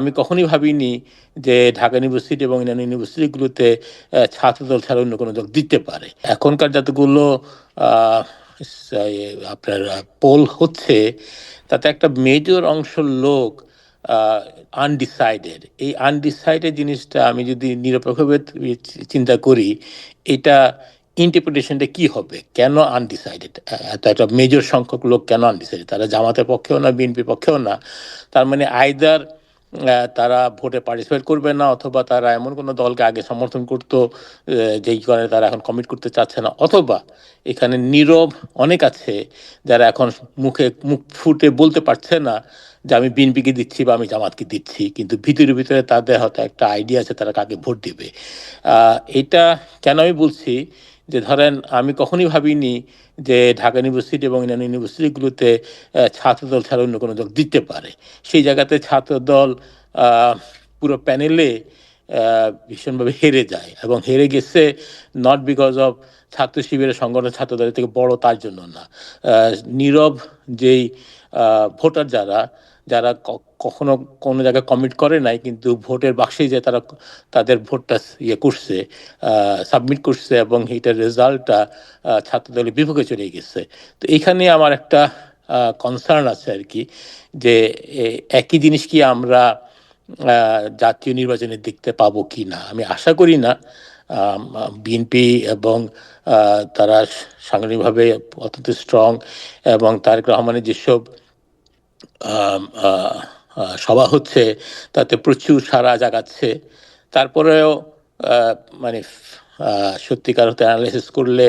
আমি কখনোই ভাবিনি যে ঢাকা ইউনিভার্সিটি এবং অন্যান্য ইউনিভার্সিটিগুলোতে ছাত্রদল ছাড়া অন্য কোনো দল দিতে পারে। এখনকার যতগুলো আহ, আপনার পোল হচ্ছে, তাতে একটা মেজর অংশ লোক আনডিসাইডেড। এই আনডিসাইডেড জিনিসটা আমি যদি নিরপেক্ষভাবে চিন্তা করি, এটা ইন্টারপ্রিটেশনটা কি হবে? কেন আনডিসাইডেড? এত একটা মেজর সংখ্যক লোক কেন আনডিসাইডেড? তারা জামাতের পক্ষেও না, বিএনপির পক্ষেও না। তার মানে আইদার তারা ভোটে পার্টিসিপেট করবে না, অথবা তারা এমন কোনো দলকে আগে সমর্থন করতো যেই কারণে তারা এখন কমিট করতে চাচ্ছে না, অথবা এখানে নীরব অনেক আছে যারা এখন মুখ ফুটে বলতে পারছে না যে আমি বিএনপিকে দিচ্ছি বা আমি জামাতকে দিচ্ছি, কিন্তু ভিতরে ভিতরে তাদের হয়তো একটা আইডিয়া আছে তারা কাকে ভোট দিবে। এটা কেন আমি বলছি, যে ধরেন আমি কখনোই ভাবিনি যে ঢাকা ইউনিভার্সিটি এবং অন্যান্য ইউনিভার্সিটিগুলোতে ছাত্রদল ছাড়া অন্য কোনো দল দিতে পারে। সেই জায়গাতে ছাত্রদল পুরো প্যানেলে ভীষণভাবে হেরে যায়, এবং হেরে গেছে নট বিকজ অফ ছাত্র শিবিরের সংগঠন ছাত্রদলের থেকে বড় তার জন্য না। নীরব যেই ভোটার যারা যারা কখনো কোনো জায়গায় কমিট করে নাই, কিন্তু ভোটের বাক্সে যে তারা তাদের ভোটটা করছে, সাবমিট করছে, এবং এইটার রেজাল্টটা ছাত্রদলের বিপক্ষে চলে গেছে। তো এখানে আমার একটা কনসার্ন আছে আর কি, যে একই জিনিস কি আমরা জাতীয় নির্বাচনে দেখতে পাবো কি না। আমি আশা করি না। বিএনপি এবং তারা সাংগঠনিকভাবে অত্যন্ত স্ট্রং, এবং তারেক রহমানের যেসব সভা হচ্ছে তাতে প্রচুর সাড়া জাগাচ্ছে। তারপরেও মানে সত্যিকার অর্থে অ্যানালাইসিস করলে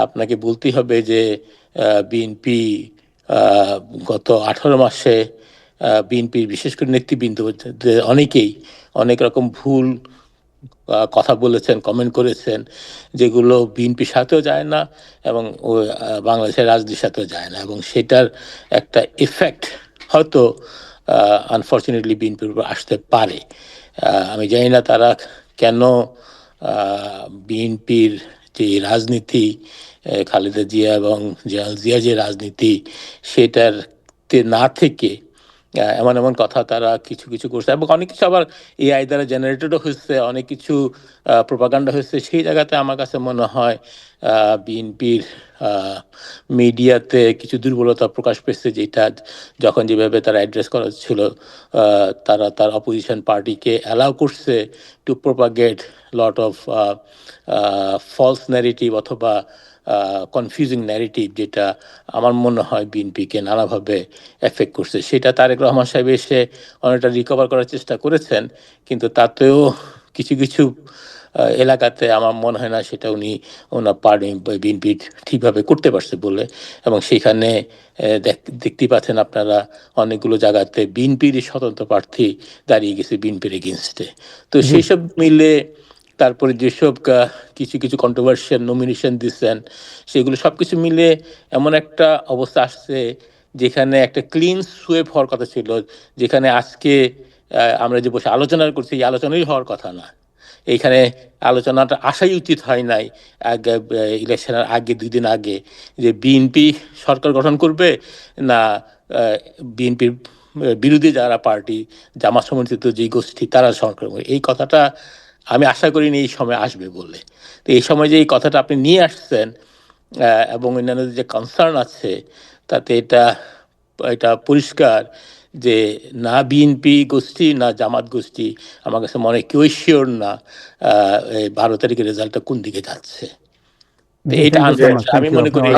আপনাকে বলতেই হবে যে বিএনপি গত 18 মাসে বিএনপির বিশেষ করে নেতৃবৃন্দ অনেকেই অনেক রকম ভুল কথা বলেছেন, কমেন্ট করেছেন, যেগুলো বিএনপির সাথেও যায় না এবং বাংলাদেশের রাজনীতির সাথেও যায় না, এবং সেটার একটা এফেক্ট হয়তো আনফর্চুনেটলি বিএনপির উপর আসতে পারে। আমি জানি না তারা কেন বিএনপির যে রাজনীতি, খালেদা জিয়া এবং জিয়া যে রাজনীতি, সেটার না থেকে এমন এমন কথা তারা কিছু কিছু করছে, এবং অনেক কিছু আবার এআই দ্বারা জেনারেটেডও হয়েছে, অনেক কিছু প্রোপাগান্ডা হয়েছে। সেই জায়গাতে আমার কাছে মনে হয় বিএনপির মিডিয়াতে কিছু দুর্বলতা প্রকাশ পেয়েছে, যেটা যখন যেভাবে তারা অ্যাড্রেস করা ছিল, তারা তার অপোজিশন পার্টিকে অ্যালাউ করছে to propagate lot of false narrative অথবা কনফিউজিং ন্যারেটিভ, যেটা আমার মনে হয় বিএনপিকে নানাভাবে এফেক্ট করছে। সেটা তারেক রহমান সাহেব এসে অনেকটা রিকভার করার চেষ্টা করেছেন, কিন্তু তাতেও কিছু কিছু এলাকাতে আমার মনে হয় না সেটা ওনার পার্টি বিএনপি ঠিকভাবে করতে পারছে বলে। এবং সেখানে দেখতেই পাচ্ছেন আপনারা, অনেকগুলো জায়গাতে বিএনপির স্বতন্ত্র প্রার্থী দাঁড়িয়ে গেছে বিএনপির এগেনস্টে। তো সেই সব মিলে তারপরে যেসব কিছু কিছু কন্ট্রোভার্সিয়াল নমিনেশন দিচ্ছেন, সেগুলো সব কিছু মিলে এমন একটা অবস্থা আসছে যেখানে একটা ক্লিন সুয়েপ হওয়ার কথা ছিল, যেখানে আজকে আমরা যে বসে আলোচনা করছি, এই আলোচনাই হওয়ার কথা না। এইখানে আলোচনাটা আসাই উচিত হয় নাই আগে, ইলেকশনের আগে 2 দিন আগে, যে বিএনপি সরকার গঠন করবে না বিএনপির বিরোধী যারা পার্টি, জামাত সমর্থিত যে গোষ্ঠী তারা সরকার করবে। এই কথাটা আমি আশা করিনি এই সময় আসবে বলে। তো এই সময় যে এই কথাটা আপনি নিয়ে আসছেন এবং অন্যান্য যে কনসার্ন আছে, তাতে এটা এটা পরিষ্কার যে না বিএনপি গোষ্ঠী না জামাত গোষ্ঠী, আমার কাছে মনে কেউই শিওর না 12 তারিখের রেজাল্টটা কোন দিকে যাচ্ছে। আমি মনে করি